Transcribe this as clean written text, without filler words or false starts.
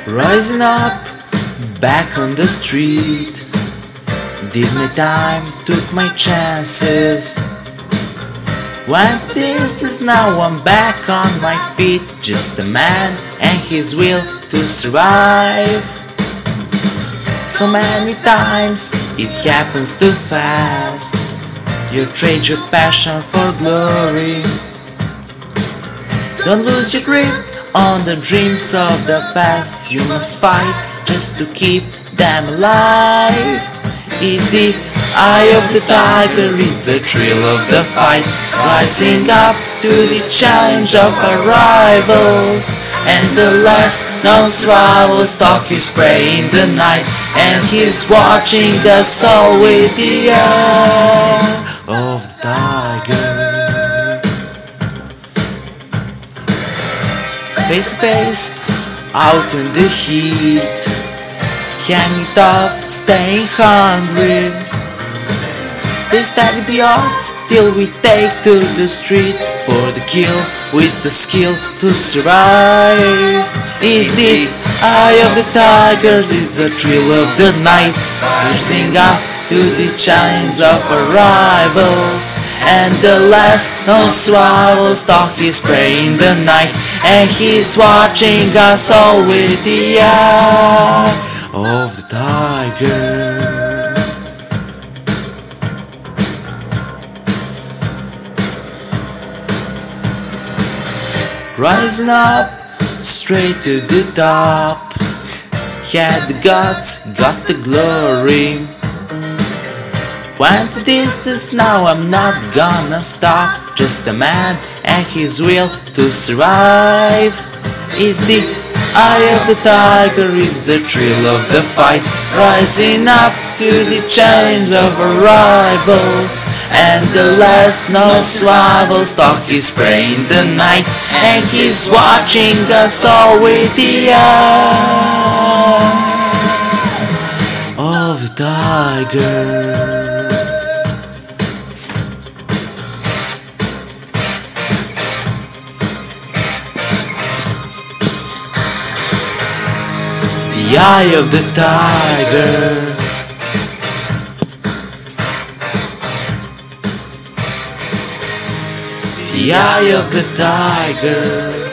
Rising up, back on the street. Did my time, took my chances. Went the distance, now I'm back on my feet. Just a man and his will to survive. So many times it happens too fast. You trade your passion for glory. Don't lose your grip on the dreams of the past. You must fight just to keep them alive. Is the eye of the tiger, is the thrill of the fight, rising up to the challenge of our rivals. And the last known swallow stalk his prey in the night, and he's watching us all with the eye of the tiger. Face to face, out in the heat, hanging tough, staying hungry. They stack the odds till we take to the street for the kill with the skill to survive. Is the eye of the tiger, is the thrill of the night, rising up to the challenge of our rivals. And the last known swallow stalk his prey in the night, and he's watching us all with the eye of the tiger. Rising up, straight to the top. Had the guts, got the glory. Went the distance, now I'm not gonna stop. Just a man and his will to survive. Is the eye of the tiger, is the thrill of the fight, rising up to the challenge of our rivals. And the last known swallow stalk his prey in the night, and he's watching us all with the eye of the tiger. The eye of the tiger. The eye of the tiger.